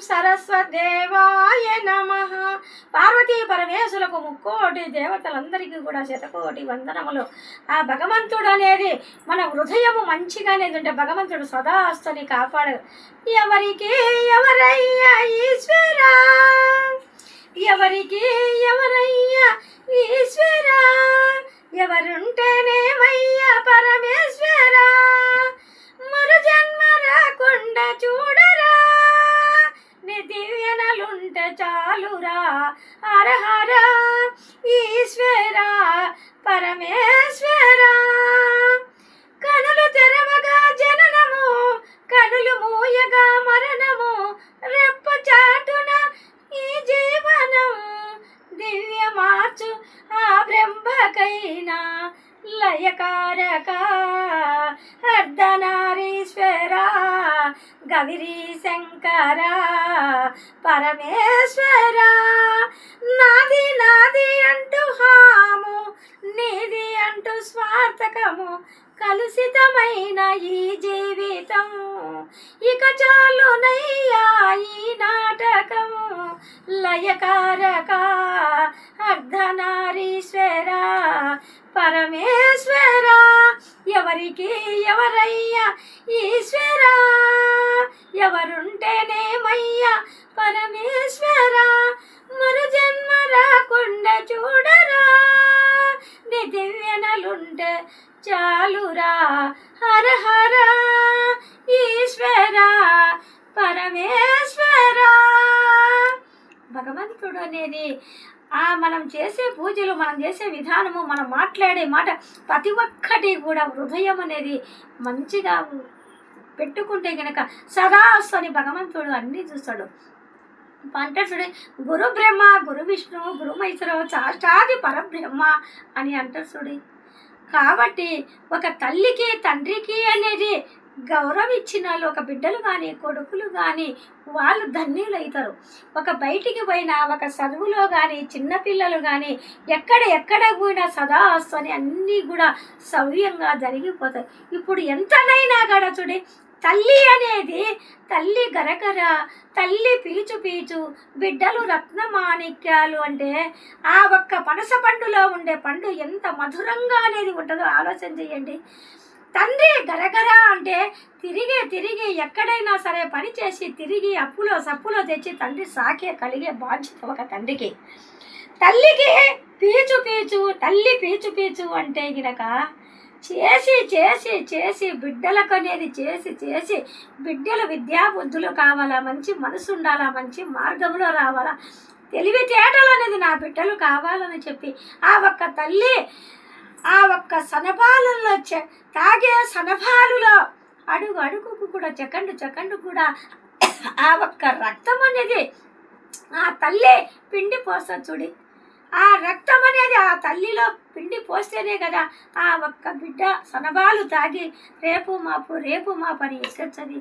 సరస్వదేవాయ నమః. పార్వతీ పరమేశులకు ముక్కోటి దేవతలందరికీ కూడా శతకోటి వందనములు. ఆ భగవంతుడు అనేది మన హృదయము మంచిగా అనేది ఉంటే భగవంతుడు సదాస్తుని కాపాడు. ఎవరికి ఎవరయ్యా ఈశ్వరా, ఎవరికి ఎవరయ్యా ఈశ్వరా, ఎవరుంటేనేమయ్యా పరమేశ్వరా, మరు జన్మ రాకుండా చూడరా, నీ దివ్యనలుంటే చాలురా. హరహర ఈశ్వరా పరమేశ్వరా. కనులు తెరవగా జననము, కనులు మూయగా మరణము, రెప్ప చాటున ఈ జీవనం దివ్య మార్చు ఆ బ్రహ్మకైనా లయకారక అర్ధనారీశ్వర గౌరీ శంకర పరమేశ్వర. నాది నాది అంటూ హాము, నీది అంటూ స్వార్థకము, కలుషితమైన ఈ జీవితం ఇక చాలునయ్యా ఈ నాటకము. లయకారక అర్ధనారీశ్వర పరమేశ్వర. ఎవరికి ఎవరయ్యా ఈశ్వరా, ఎవరుంటేనేమయ్యా పరమేశ్వర, మరు జన్మ రాకుండా చూడరా, నీ దివ్యనలుంటే చాలురా. హర హర ఈశ్వర పరమేశ్వర. భగవంతుడు అనేది మనం చేసే పూజలు, మనం చేసే విధానము, మనం మాట్లాడే మాట ప్రతి ఒక్కటి కూడా హృదయం అనేది మంచిగా పెట్టుకుంటే కనుక సదాస్తని భగవంతుడు అన్నీ చూస్తాడు. అంటే చూడే గురు బ్రహ్మ గురు విష్ణు గురు మహేశ్వర సాక్షాది పరబ్రహ్మ అని అంటారు చూడి. కాబట్టి ఒక తల్లికి తండ్రికి అనేది గౌరవం ఇచ్చిన వాళ్ళు, ఒక బిడ్డలు కానీ కొడుకులు కానీ వాళ్ళు ధన్యులు అవుతారు. ఒక బయటికి పోయినా, ఒక చదువులో కానీ చిన్నపిల్లలు కానీ ఎక్కడ పోయినా సదాస్తని అన్నీ కూడా సవ్యంగా జరిగిపోతాయి. ఇప్పుడు ఎంతనైనా కూడా చూడే తల్లి అనేది తల్లి గరగర, తల్లి పీచు పీచు, బిడ్డలు రత్నమాణిక్యాలు. అంటే ఆ ఒక్క పనస పండులో ఉండే పండు ఎంత మధురంగా అనేది ఉంటుందో ఆలోచన చేయండి. తండ్రి గరగర అంటే తిరిగి ఎక్కడైనా సరే పని చేసి తిరిగి అప్పులో సప్పులో తెచ్చి తండ్రి సాకే కలిగే బాధ్యత ఒక తండ్రికి. తల్లికి పీచు పీచు, తల్లి పీచు పీచు అంటే గినక చేసి బిడ్డలకు అనేది చేసి బిడ్డలు విద్యాబుద్ధులు కావాలా, మంచి మనసు ఉండాలా, మంచి మార్గంలో రావాలా, తెలివితేటలు అనేది నా బిడ్డలు కావాలని చెప్పి ఆ ఒక్క తల్లి ఆ ఒక్క సనపాలలో తాగే సనపాలులో అడుగుకు కూడా సెకండు కూడా ఆ ఒక్క రక్తం అనేది ఆ తల్లి పిండి పోస్తుంది చూడి. ఆ రక్తం అనేది ఆ తల్లిలో పిండి పోస్తేనే కదా ఆ ఒక్క బిడ్డ సనబాలు తాగి రేపు మాపు అని ఎక్కచ్చది.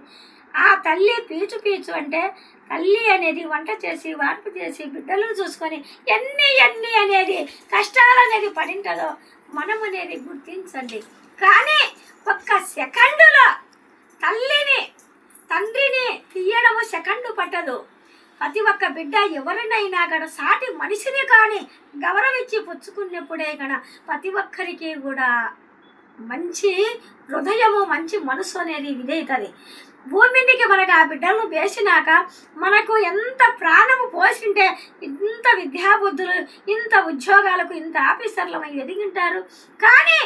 ఆ తల్లి పీచు అంటే తల్లి అనేది వంట చేసి వార్పు చేసి బిడ్డలను చూసుకొని ఎన్ని అనేది కష్టాలు అనేది పడింటుందో మనం అనేది గుర్తించండి. కానీ ఒక్క సెకండులో తండ్రిని తీయడము సెకండు పట్టదు. ప్రతి ఒక్క బిడ్డ ఎవరినైనా కూడా సాటి మనిషిని కానీ గౌరవించి పుచ్చుకున్నప్పుడే కూడా ప్రతి ఒక్కరికి కూడా మంచి హృదయము, మంచి మనసు అనేది ఇదవుతుంది. భూమి మీదకి మనకు ఆ బిడ్డలను వేసినాక మనకు ఎంత ప్రాణము పోసింటే ఇంత విద్యాబుద్ధులు, ఇంత ఉద్యోగాలకు, ఇంత ఆఫీసర్లు ఎదిగింటారు. కానీ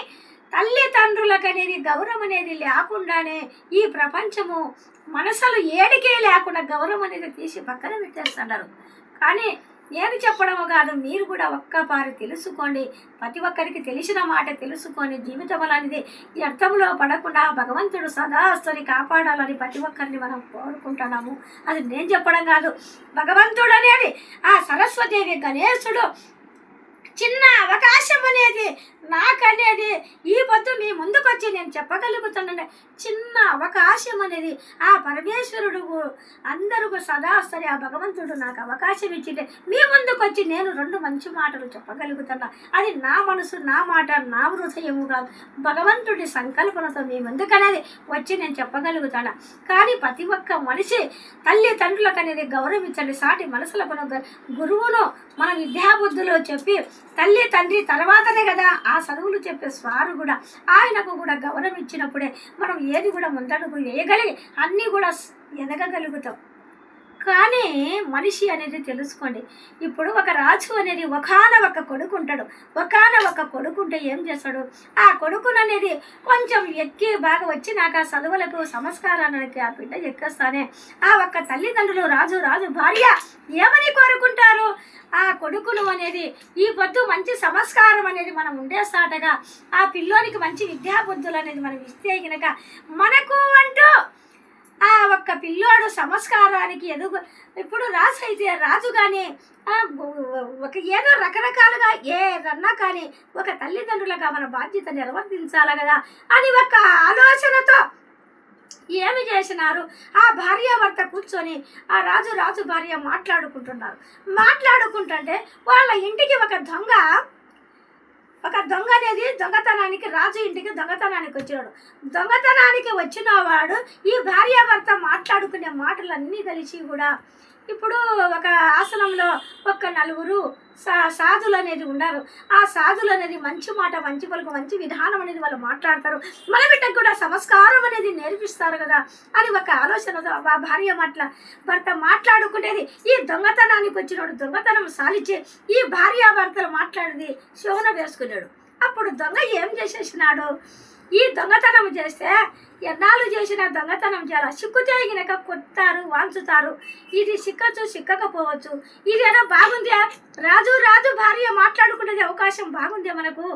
తల్లిదండ్రులకు అనేది గౌరవం అనేది లేకుండానే ఈ ప్రపంచము మనసులు ఏడికే లేకుండా గౌరవం అనేది తీసి పక్కన పెట్టేస్తున్నారు. కానీ నేను చెప్పడము కాదు, మీరు కూడా ఒక్కపారి తెలుసుకోండి. ప్రతి ఒక్కరికి తెలిసిన మాట తెలుసుకొని జీవితం అనేది ఈ అర్థంలో పడకుండా భగవంతుడు సదాస్తుని కాపాడాలని ప్రతి ఒక్కరిని మనం కోరుకుంటున్నాము. అది నేను చెప్పడం కాదు, భగవంతుడు అనేది ఆ సరస్వదేవి గణేశుడు చిన్న అవకాశం అనేది నాకనేది ఈ పొద్దు మీ ముందుకు వచ్చి నేను చెప్పగలుగుతానండి. చిన్న అవకాశం అనేది ఆ పరమేశ్వరుడు అందరూ సదా సరే ఆ భగవంతుడు నాకు అవకాశం ఇచ్చింటే మీ ముందుకు వచ్చి నేను 2 మంచి మాటలు చెప్పగలుగుతున్నా. అది నా మనసు, నా మాట, నా హృదయము కాదు, భగవంతుడి సంకల్పనతో మీ ముందుకనేది వచ్చి నేను చెప్పగలుగుతాను. కానీ ప్రతి ఒక్క మనిషి తల్లిదండ్రులకు అనేది గౌరవించండి. సాటి మనసులకు గురువును మన విద్యాబుద్ధులు చెప్పి తల్లి తండ్రి తర్వాతనే కదా ఆ చదువులు చెప్పే స్వారు కూడా ఆయనకు కూడా గౌరవం ఇచ్చినప్పుడే మనం ఏది కూడా ముందడుగు వేయగలిగి అన్నీ కూడా ఎదగగలుగుతాం. కానీ మనిషి అనేది తెలుసుకోండి. ఇప్పుడు ఒక రాజు అనేది ఒకానొక కొడుకు ఉంటాడు. ఒకానొక కొడుకు ఉంటే ఏం చేస్తాడు? ఆ కొడుకును అనేది కొంచెం ఎక్కి బాగా వచ్చినాక చదువులకు సంస్కారానికి ఆ బిడ్డ ఎక్కేస్తానే ఆ ఒక్క తల్లిదండ్రులు రాజు భార్య ఏమని కోరుకుంటారు? ఆ కొడుకును అనేది ఈ పొద్దు మంచి సంస్కారం అనేది మనం ఉండేసాటగా ఆ పిల్లోనికి మంచి విద్యాబుద్ధులు అనేది మనం ఇస్తే కనుక మనకు అంటూ ఆ ఒక్క పిల్లోడు సంస్కారానికి ఇప్పుడు రాజు అయితే రాజు కానీ ఒక ఏదో రకరకాలుగా ఏదన్నా కానీ ఒక తల్లిదండ్రులుగా మన బాధ్యత నిర్వర్తించాలి కదా అని ఒక ఆలోచనతో ఏమి చేసినారు? ఆ భార్యాభర్త కూర్చొని ఆ రాజు భార్య మాట్లాడుకుంటున్నారు. మాట్లాడుకుంటుంటే వాళ్ళ ఇంటికి ఒక దొంగ అనేది దొంగతనానికి రాజు ఇంటికి దొంగతనానికి వచ్చినాడు. దొంగతనానికి వచ్చిన వాడు ఈ భార్యాభర్త మాట్లాడుకునే మాటలన్నీ కలిసి కూడా ఇప్పుడు ఒక ఆసనంలో ఒక 4 సాధులు అనేది ఉన్నారు. ఆ సాధులు అనేది మంచి మాట, మంచి పలుకు, మంచి విధానం అనేది వాళ్ళు మాట్లాడతారు. మన బిడ్డకు కూడా సంస్కారం అనేది నేర్పిస్తారు కదా అని ఒక ఆలోచనతో ఆ భార్య భర్త మాట్లాడుకునేది. ఈ దొంగతనానికి వచ్చినాడు దొంగతనం సాలిచ్చే ఈ భార్యాభర్తలు మాట్లాడేది శోభన వేసుకున్నాడు. అప్పుడు దొంగ ఏం చేసేసినాడు? ఈ దొంగతనం చేస్తే ఎన్నాళ్ళు చేసిన దొంగతనం చేయాలి, సిక్కుతే గినక కొడతారు, వాంచుతారు. ఇది సిక్కచ్చు, సిక్కకపోవచ్చు. ఇదేదో బాగుందే, రాజు భార్య మాట్లాడుకునేది అవకాశం బాగుందే మనకు.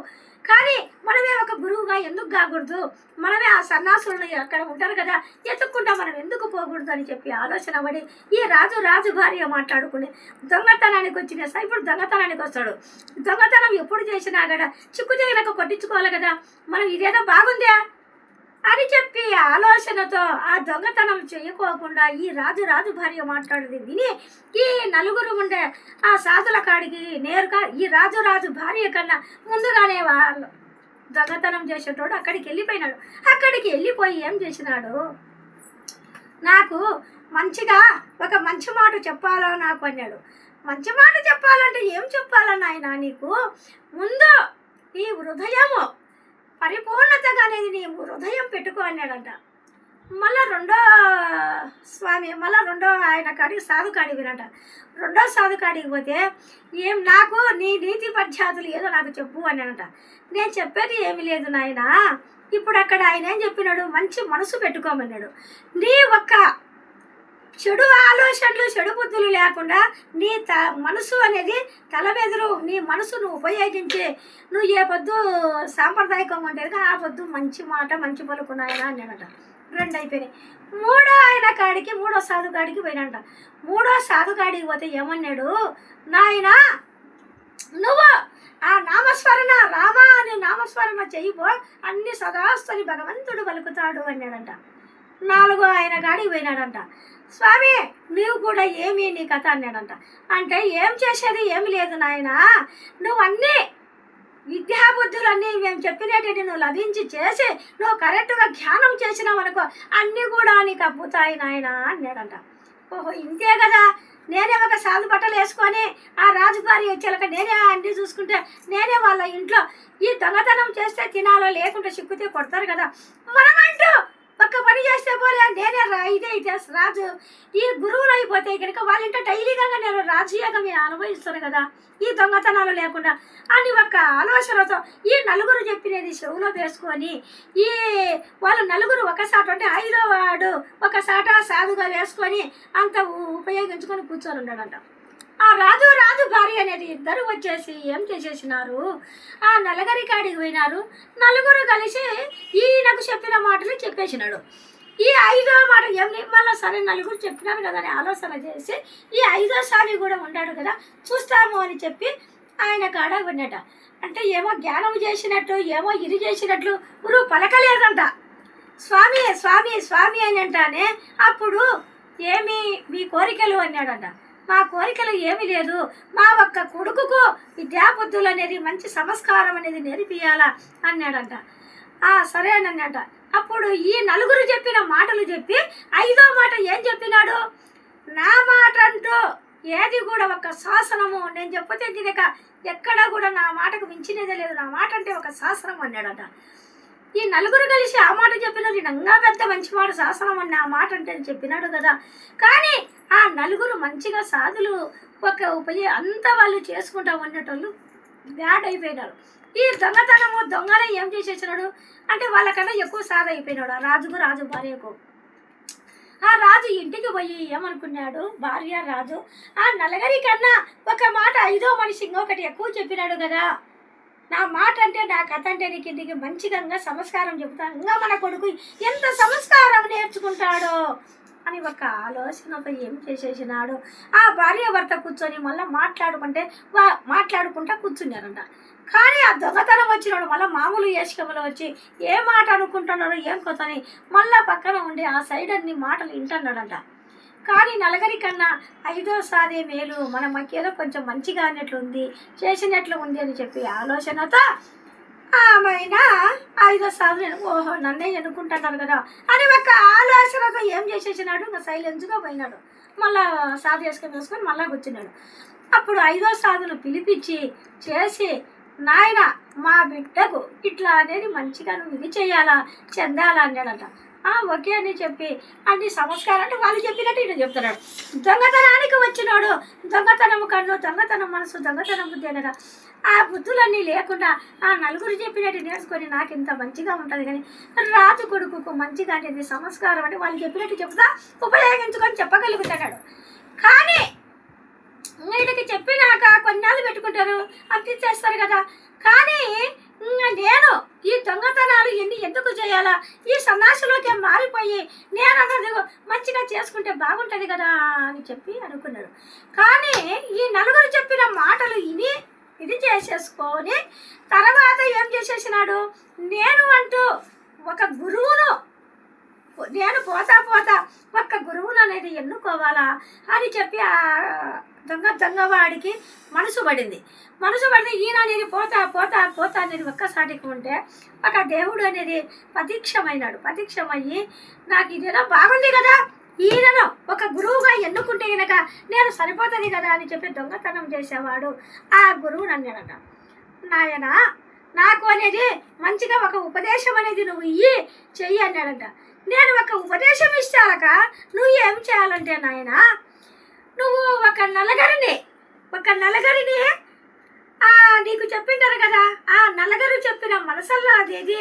కానీ మనమే ఒక గురువుగా ఎందుకు కాకూడదు? మనమే ఆ సన్నాసులను అక్కడ ఉంటారు కదా ఎత్తుక్కుంటా మనం ఎందుకు పోకూడదు అని చెప్పి ఆలోచన పడి ఈ రాజు భార్య మాట్లాడుకుని దొంగతనానికి వచ్చిన ఇప్పుడు దొంగతనానికి వస్తాడు. దొంగతనం ఎప్పుడు చేసినా కదా చిక్కు చేయనక కొట్టించుకోవాలి కదా. మనం ఇదేదో బాగుందే అని చెప్పి ఆలోచనతో ఆ దొంగతనం చేయకోకుండా ఈ రాజు భార్య మాట్లాడేది విని ఈ 4 ఉండే ఆ సాధుల కాడికి నేరుగా ఈ రాజు భార్య కన్నా ముందుగానే వాళ్ళు దొంగతనం చేసేటోడు అక్కడికి వెళ్ళిపోయినాడు. అక్కడికి వెళ్ళిపోయి ఏం చేసినాడు? నాకు మంచిగా ఒక మంచి మాట చెప్పాలో నాకు అన్నాడు. మంచి మాట చెప్పాలంటే ఏం చెప్పాలన్న ఆయన నీకు ముందు నీ హృదయము పరిపూర్ణతగా అనేది నీ హృదయం పెట్టుకో అన్నాడంట. మళ్ళా రెండో ఆయన కాడికి సాధు కాడికి వినంట. రెండో సాధు కాడికి పోతే నాకు నీ నీతి పద్యాతులు ఏదో నాకు చెప్పు అన్నాడంట. నేను చెప్పేది ఏమీ లేదు నాయన. ఇప్పుడు అక్కడ ఆయన ఏం చెప్పినాడు? మంచి మనసు పెట్టుకోమన్నాడు. నీ ఒక్క చెడు ఆలోచనలు, చెడు బుద్ధులు లేకుండా నీ మనసు అనేది తలబెదురు నీ మనసును ఉపయోగించి నువ్వు ఏ పొద్దు సాంప్రదాయకంగా ఉంటుంది ఆ పొద్దు మంచి మాట, మంచి పలుకున్నాయన అన్నాడట. 2 అయిపోయినాయి. మూడో సాధు కాడికి పోయినంట. మూడో సాధు కాడికి పోతే ఏమన్నాడు? నాయన నువ్వు ఆ నామస్మరణ రామా అని నామస్మరణ చెయ్యిపో అన్ని సదాస్తని భగవంతుడు పలుకుతాడు అన్నాడంట. 4 ఆయన కాడికి పోయినాడంట. స్వామి నీవు కూడా ఏమి నీ కథ అన్నాడంట. అంటే ఏం చేసేది ఏమి లేదు నాయన, నువ్వు అన్నీ విద్యాబుద్ధులన్నీ మేము చెప్పినట్టు నువ్వు లభించి చేసి నువ్వు కరెక్ట్గా ధ్యానం చేసినావు అనుకో అన్నీ కూడా నీకు అబ్బుతాయి నాయన అన్నాడంట. ఓహో ఇంతే కదా, నేనే ఒక సాధు బట్టలు వేసుకొని ఆ రాజుగారి వచ్చేలాక నేనే అన్నీ చూసుకుంటే నేనే వాళ్ళ ఇంట్లో ఈ దొంగతనం చేస్తే తినాలో లేకుంటే చిక్కుతే కొడతారు కదా, మనమంటూ ఒక్క పని చేస్తే పోలే నేనే ఇదే రాజు ఈ గురువులు అయిపోతే కనుక వాళ్ళ ఇంట్లో డైలీగా నేను రాజయోగం అనుభవిస్తాను కదా ఈ దొంగతనాలు లేకుండా అని ఒక ఆలోచనతో ఈ 4 చెప్పినది చెవులో వేసుకొని ఈ వాళ్ళు 4 ఒకసాట అంటే 5వ వాడు ఒకసాట సాధుగా వేసుకొని అంత ఉపయోగించుకొని కూర్చొని ఉన్నాడంట. ఆ రాజు భార్య అనేది ఇద్దరు వచ్చేసి ఏం చేసేసినారు? ఆ నలుగురి కాడికి పోయినారు. 4 కలిసి ఈయనకు చెప్పిన మాటలు చెప్పేసినాడు. ఈ 5వ మాట ఏమి మళ్ళీ సరే 4 చెప్పినారు కదా అని ఆలోచన చేసి ఈ 5వ సారి కూడా ఉన్నాడు కదా చూస్తాము అని చెప్పి ఆయన కాడ ఉన్నట. అంటే ఏమో జ్ఞానం చేసినట్టు ఏమో ఇది చేసినట్లు గురువు పలకలేదంట. స్వామి స్వామి స్వామి అని అంటానే అప్పుడు ఏమి మీ కోరికలు అన్నాడంట. మా కోరికలు ఏమీ లేదు, మా ఒక్క కొడుకుకు విద్యాబుద్ధులు అనేది మంచి సంస్కారం అనేది నేర్పియాలా అన్నాడంట. సరే అని అన్నట. అప్పుడు ఈ నలుగురు చెప్పిన మాటలు చెప్పి 5వ మాట ఏం చెప్పినాడు, నా మాట అంటూ ఏది కూడా ఒక శాసనము నేను చెప్పతే గినక ఎక్కడా కూడా నా మాటకు మించినదే లేదు, నా మాట అంటే ఒక శాసనం అన్నాడట. ఈ నలుగురు కలిసి ఆ మాట చెప్పినారు, ఇంకా పెద్ద మంచి మాట శాసనం అని ఆ మాట అంటే చెప్పినాడు కదా. కానీ ఆ నలుగురు మంచిగా సాధులు ఒక అంతా వాళ్ళు చేసుకుంటా ఉన్నటోళ్ళు బ్యాడ్ అయిపోయినారు. ఈ దొంగతనము దొంగనే ఏం చేసేసినాడు అంటే వాళ్ళకన్నా ఎక్కువ సాధ అయిపోయినాడు ఆ రాజు భార్యకు. ఆ రాజు ఇంటికి పోయి ఏమనుకున్నాడు, భార్య రాజు ఆ నలుగురి కన్నా ఒక మాట 5వ మనిషి ఇంకొకటి ఎక్కువ చెప్పినాడు కదా, నా మాట అంటే నా కథ అంటే నీకు ఇంటికి మంచిగా సంస్కారం చెబుతాను, ఇంకా మన కొడుకు ఎంత సంస్కారం నేర్చుకుంటాడో అని ఒక ఆలోచనతో ఏం చేసేసినాడు. ఆ భార్య భర్త కూర్చొని మళ్ళీ మాట్లాడుకుంటా కూర్చున్నారంట. కానీ ఆ దొంగతనం వచ్చినాడు మళ్ళీ మామూలు ఏసుకములు వచ్చి ఏ మాట అనుకుంటున్నారో ఏం కొత్తని మళ్ళీ పక్కన ఉండి ఆ సైడ్ అన్ని మాటలు వింటున్నాడంట. కానీ నలుగురి కన్నా 5వసారి మేలు, మన మధ్యలో కొంచెం మంచిగా అన్నట్లుంది చేసినట్లు ఉంది అని చెప్పి ఆలోచనతో ఆమెన 5వసారి ఓహో నన్నే ఎన్నుకుంటున్నారు కదా అని ఒక ఆలోచనతో ఏం చేసేసినాడు, ఇంకా సైలెన్స్గా పోయినాడు. మళ్ళా సాధు వేసుకొని మళ్ళా కూర్చున్నాడు. అప్పుడు 5వసారిని పిలిపించి చేసి, నాయన మా బిడ్డకు ఇట్లా అనేది మంచిగా నువ్వు ఇది చేయాలా చెందాలా అన్నాడట. ఓకే అని చెప్పి అన్ని సంస్కారం అంటే వాళ్ళు చెప్పినట్టు ఈయన చెప్తున్నాడు. దొంగతనానికి వచ్చినాడు, దొంగతనం కన్ను, దొంగతనం మనసు, దొంగతనం బుద్ధి కదా. ఆ బుద్ధులన్నీ లేకుండా ఆ నలుగురు చెప్పినట్టు నేర్చుకొని నాకు ఇంత మంచిగా ఉంటుంది. కానీ రాజు కొడుకుకు మంచిగా అనేది సంస్కారం అంటే వాళ్ళు చెప్పినట్టు చెప్తా ఉపయోగించుకొని చెప్పగలుగుతున్నాడు. కానీ వీళ్ళకి చెప్పినాక కొన్నాళ్ళు పెట్టుకుంటారు, అంతించేస్తారు కదా. కానీ నేను ఈ దొంగతనాలు ఎందుకు చేయాలా, ఈ సన్నాసులోకి మారిపోయి నేను అన్నది మంచిగా చేసుకుంటే బాగుంటుంది కదా అని చెప్పి అనుకున్నాడు. కానీ ఈ నలుగురు చెప్పిన మాటలు ఇది చేసేసుకొని తర్వాత ఏం చేసేసినాడు, నేను అంటూ ఒక గురువును నేను పోతా ఒక్క గురువును అనేది ఎన్నుకోవాలా అని చెప్పి ఆ దొంగవాడికి మనసు పడింది. ఈయన అనేది పోతా అనేది ఒక్కసారికి ఉంటే ఒక దేవుడు అనేది ప్రత్యక్షమయ్యి నాకు ఇదేదో బాగుంది కదా, ఈయనను ఒక గురువుగా ఎన్నుకుంటే కనుక నేను సరిపోతుంది కదా అని చెప్పి దొంగతనం చేసేవాడు ఆ గురువుని అన్నాడట. నాయన నాకు అనేది మంచిగా ఒక ఉపదేశం అనేది నువ్వు చెయ్యి అన్నాడంట. నేను ఒక ఉపదేశం ఇస్తాక నువ్వు ఏం చేయాలంటే నాయన, నువ్వు ఒక నలుగురిని నీకు చెప్పింటారు కదా, ఆ నలుగురు చెప్పిన మనసల్లో అనేది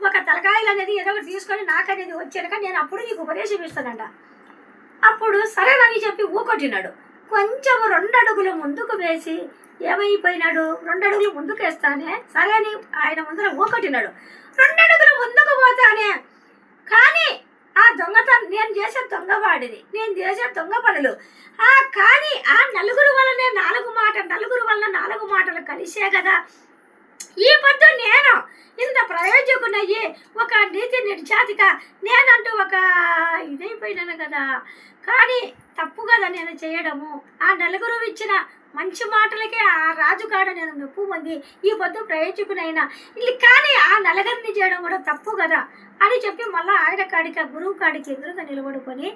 ఒక తలకాయలు అనేది ఏదో ఒకటి తీసుకొని నాకు అనేది వచ్చాక నేను అప్పుడు నీకు ఉపదేశం ఇస్తానంట. అప్పుడు సరేనని చెప్పి ఊకొట్టినాడు. కొంచెం 2 అడుగులు ముందుకు వేసి ఏమైపోయినాడు, 2 అడుగులు ముందుకు వేస్తానే సరే అని ఆయన ముందర ఊకొట్టినాడు. 2 అడుగులు ముందుకు పోతానే కానీ ఆ దొంగతనం నేను చేసే దొంగవాడిని, నేను చేసే దొంగ పనులు కానీ ఆ నలుగురు వల్లనే 4 మాటలు కలిసే కదా ఈ పొద్దు నేను ఇంత ప్రయోజకునయ్యి ఒక నీతి నిర్జాతిగా నేనంటూ ఒక ఇదైపోయినాను కదా. కానీ తప్పు కదా నేను చేయడము, ఆ నలుగురు ఇచ్చిన మంచి మాటలకే ఆ రాజుగాడ నేను మెప్పు పొంది ఈ పొద్దు ప్రయోజకునైనా కానీ ఆ నలుగురిని చేయడం కూడా తప్పు కదా అని చెప్పి మళ్ళీ ఆయన కాడికి ఆ గురువు కాడికి ఎదురుగా నిలబడుకొని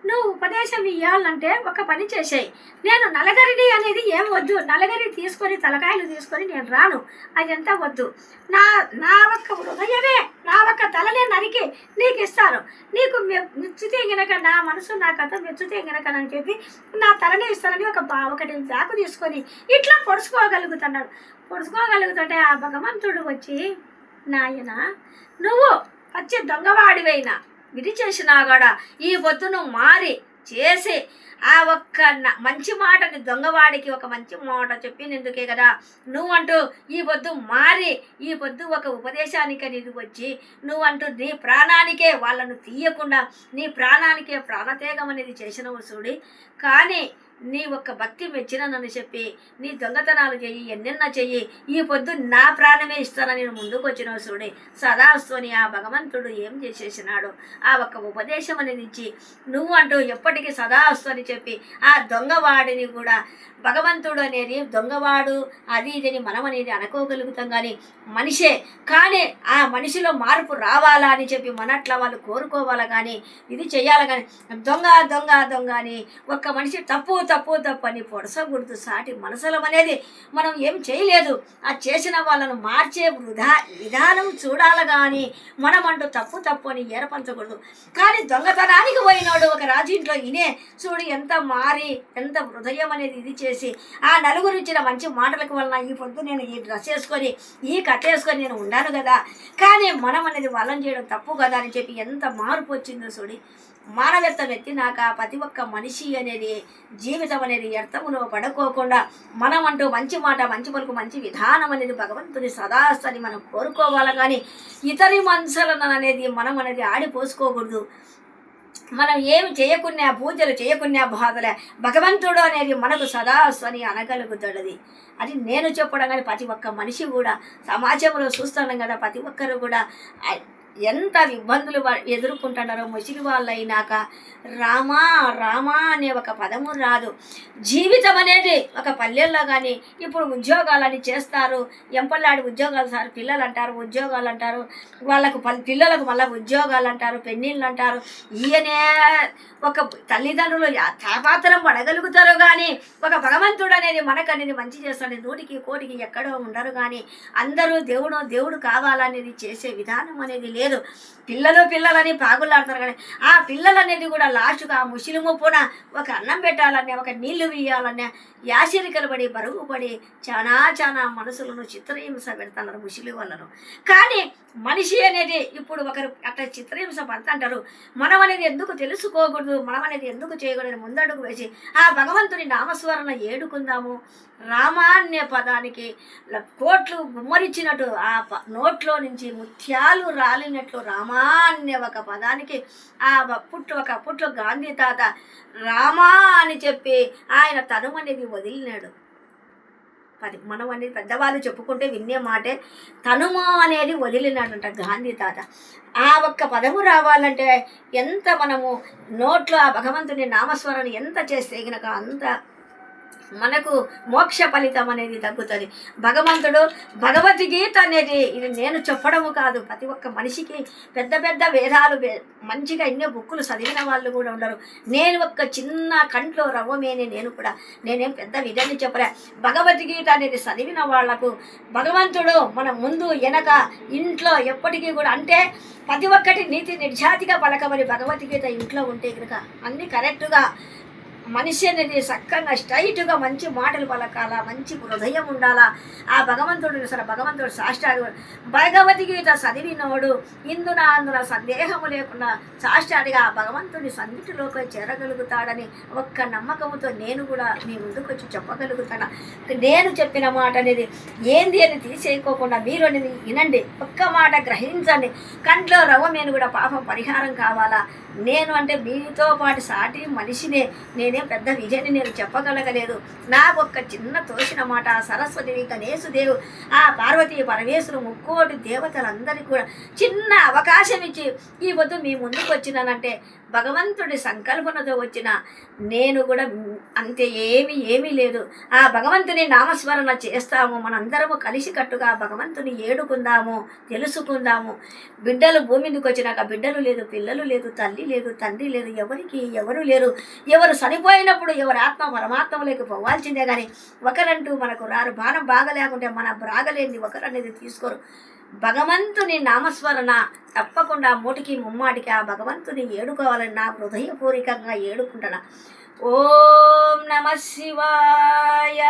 నువ్వు ఉపదేశం ఇవ్వాలంటే ఒక పని చేసేయి, నేను నలుగురిని అనేది ఏం వద్దు, నలుగురి తీసుకొని తలకాయలు తీసుకొని నేను రాను, అదంతా వద్దు, నా ఒక్క హృదయమే నా ఒక్క తలనే నరికి నీకు ఇస్తాను, నీకు మెచ్చుతే గనక నా మనసు నా కథ మెచ్చుతే గనక అని చెప్పి నా తలనే ఇస్తానని ఒకటి బ్యాగు తీసుకొని ఇట్లా పొడుచుకోగలుగుతుంటే ఆ భగవంతుడు వచ్చి, నాయన నువ్వు వచ్చి దొంగవాడివైనా విధి చేసినా కూడా ఈ పొద్దు నువ్వు మారి చేసి ఆ ఒక్క మంచి మాటని దొంగవాడికి ఒక మంచి మాట చెప్పినందుకే కదా నువ్వంటూ ఈ పొద్దు మారి ఈ పొద్దు ఒక ఉపదేశానికి అనేది వచ్చి నువ్వంటూ నీ ప్రాణానికే వాళ్ళను తీయకుండా నీ ప్రాణానికే ప్రాణత్యాగం అనేది చేసినవు చూడి. కానీ నీ ఒక్క భక్తి మెచ్చినని చెప్పి నీ దొంగతనాలు చెయ్యి, ఎన్నెన్నా చెయ్యి, ఈ పొద్దు నా ప్రాణమే ఇస్తానని నేను ముందుకు వచ్చిన చూడే సదాస్తోని ఆ భగవంతుడు ఏం చేసేసినాడు. ఆ ఒక్క ఉపదేశం అనేది ఇచ్చి నువ్వు అంటూ ఎప్పటికీ సదాస్తు అని చెప్పి ఆ దొంగవాడిని కూడా భగవంతుడు అనేది దొంగవాడు అది ఇదని మనం అనేది అనుకోగలుగుతాం. కానీ మనిషే, కానీ ఆ మనిషిలో మార్పు రావాలా అని చెప్పి మనట్లా వాళ్ళు కోరుకోవాలా. కానీ ఇది చెయ్యాలి. కానీ దొంగ దొంగ దొంగ అని ఒక్క మనిషి తప్పు తప్పు తప్పు అని పొడసకూడదు. సాటి మనసులం అనేది మనం ఏం చేయలేదు. ఆ చేసిన వాళ్ళను మార్చే విధానం చూడాలి. కానీ మనం అంటూ తప్పు తప్పు అని ఏర్పరచకూడదు. కానీ దొంగతనానికి పోయినాడు ఒక రాజీంట్లో ఇనే చూడు ఎంత మారి ఎంత హృదయం అనేది ఇది చేసి ఆ నలుగురు ఇచ్చిన మంచి మాటలకు వలన ఈ పొద్దు నేను ఈ డ్రెస్ వేసుకొని ఈ కట్టేసుకొని నేను ఉండాను కదా. కానీ మనం అనేది వాళ్ళని చేయడం తప్పు కదా అని చెప్పి ఎంత మార్పు వచ్చిందో చూడి. మానవత్వం ఎత్తినాక ప్రతి ఒక్క మనిషి అనేది జీవితం అనేది వ్యర్థములో పడుకోకుండా మనం అంటూ మంచి మాట మంచి పలుకు మంచి విధానం అనేది భగవంతుని సదాస్తని మనం కోరుకోవాలి. కానీ ఇతరి మనసులను అనేది మనం అనేది ఆడిపోసుకోకూడదు. మనం ఏమి చేయకున్నా పూజలు చేయకున్నా బాధలే భగవంతుడు అనేది మనకు సదాస్వని అనగలుగుతాడు. అది నేను చెప్పడం. కానీ ప్రతి ఒక్క మనిషి కూడా సమాజంలో చూస్తున్నాం కదా, ప్రతి ఒక్కరు కూడా ఎంత ఇబ్బందులు ఎదుర్కొంటున్నారో. ముసిలి వాళ్ళు అయినాక రామా రామా అనే ఒక పదము రాదు. జీవితం అనేది ఒక పల్లెల్లో కానీ ఇప్పుడు ఉద్యోగాలని చేస్తారు. ఎంపల్లాడి ఉద్యోగాలు సార్ పిల్లలు అంటారు, ఉద్యోగాలు అంటారు. వాళ్ళకు పిల్లలకు మళ్ళీ ఉద్యోగాలు అంటారు, పెళ్ళిళ్ళు అంటారు. ఈయనే ఒక తల్లిదండ్రులు తాపాత్రం పడగలుగుతారు. కానీ ఒక భగవంతుడు అనేది మనకు అనేది మంచి చేస్తాడు. నూటికి కోటికి ఎక్కడో ఉండరు. కానీ అందరూ దేవుడు కావాలనేది చేసే విధానం అనేది లేదు. పిల్లలని పాగులాడతారు. కానీ ఆ పిల్లలు అనేది కూడా లాస్ట్గా ఆ ముసిలిము పూన ఒక అన్నం పెట్టాలనే ఒక నీళ్లు వేయాలనే యాసిరికలు పడి బరువు పడి చాలా మనసులను చిత్రహింస పెడతారు ముసిలి వాళ్ళను. కానీ మనిషి అనేది ఇప్పుడు ఒకరు అట్లా చిత్రహింస పడుతుంటారు. మనం అనేది ఎందుకు తెలుసుకోకూడదు, మనం అనేది ఎందుకు చేయకూడదు ముందడుగు వేసి ఆ భగవంతుని నామస్మరణ ఏడుకుందాము. రామాన్య పదానికి కోట్లు గుమ్మరిచ్చినట్టు ఆ నోట్లో నుంచి ముత్యాలు రాలినట్లు రామాన్య ఒక పదానికి ఆ అప్పట్లో గాంధీ తాత రామా అని చెప్పి ఆయన తనువు అనేది వదిలినాడు. మనం అనేది పెద్దవాళ్ళు చెప్పుకుంటే వినే మాటే తనుము అనేది వదిలినాడంట గాంధీ తాత. ఆ ఒక్క పదము రావాలంటే ఎంత మనము నోట్లో ఆ భగవంతుని నామస్మరణ ఎంత చేస్తే గనక అంత మనకు మోక్ష ఫలితం అనేది తగ్గుతుంది. భగవద్గీత అనేది ఇది నేను చెప్పడము కాదు. ప్రతి ఒక్క మనిషికి పెద్ద వేదాలు మంచిగా ఎన్నో బుక్కులు చదివిన వాళ్ళు కూడా ఉండరు. నేను ఒక్క చిన్న కంట్లో రవ్వమేని నేనేం పెద్ద విధాన్ని చెప్పలే. భగవద్గీత అనేది చదివిన వాళ్లకు భగవంతుడు మన ముందు వెనక ఇంట్లో ఎప్పటికీ కూడా అంటే ప్రతి ఒక్కటి నీతి నిర్జాతిగా పలకమని భగవద్గీత ఇంట్లో ఉంటే కనుక అన్నీ కరెక్టుగా మనిషి అనేది చక్కగా స్ట్రైట్గా మంచి మాటలు పలకాల, మంచి హృదయం ఉండాలా. ఆ భగవంతుడు అసలు భగవంతుడు సాష్టాడు భగవద్గీత చదివినోడు అందున సందేహము లేకుండా సాష్టాడిగా ఆ భగవంతుని సన్నిధిలోకి చేరగలుగుతాడని ఒక్క నమ్మకంతో నేను కూడా మీ ముందుకు వచ్చి చెప్పగలుగుతాను. నేను చెప్పిన మాట అనేది ఏంది అని తీసేయకోకుండా మీరు అనేది వినండి, ఒక్క మాట గ్రహించండి. కంట్లో రవ్వమేను కూడా పాపం పరిహారం కావాలా. నేను అంటే మీతో పాటు సాటి మనిషినే, నేనేం పెద్ద విజయాన్ని నేను చెప్పగలగలేదు. నాకు ఒక్క చిన్న తోసిన మాట సరస్వతి గణేశుదేవు ఆ పార్వతీ పరమేశ్వరు ముక్కోటి దేవతలందరికీ కూడా చిన్న అవకాశం ఇచ్చి ఈ పొద్దు మీ ముందుకు వచ్చినానంటే భగవంతుడి సంకల్పనతో వచ్చిన నేను కూడా అంతే ఏమీ లేదు. ఆ భగవంతుని నామస్మరణ చేస్తాము. మనందరము కలిసికట్టుగా భగవంతుని ఏడుకుందాము, తెలుసుకుందాము. బిడ్డలు భూమి మీదకి వచ్చినాక బిడ్డలు లేదు, పిల్లలు లేదు, తల్లి లేదు, తండ్రి లేదు, ఎవరు లేరు. ఎవరు చనిపోయినప్పుడు ఎవరి ఆత్మ పరమాత్మలోకి పోవాల్సిందే. కానీ ఒకరంటూ మనకు రారు. బాణం బాగా లేకుంటే మన బ్రాగలేని ఒకరు అనేది తీసుకోరు. భగవంతుని నామస్మరణ తప్పకుండా మూటికి ముమ్మాటికి ఆ భగవంతుని ఏడుకోవాలని నా హృదయపూర్వకంగా ఏడుకుంటున్నా. ఓం నమః శివాయ.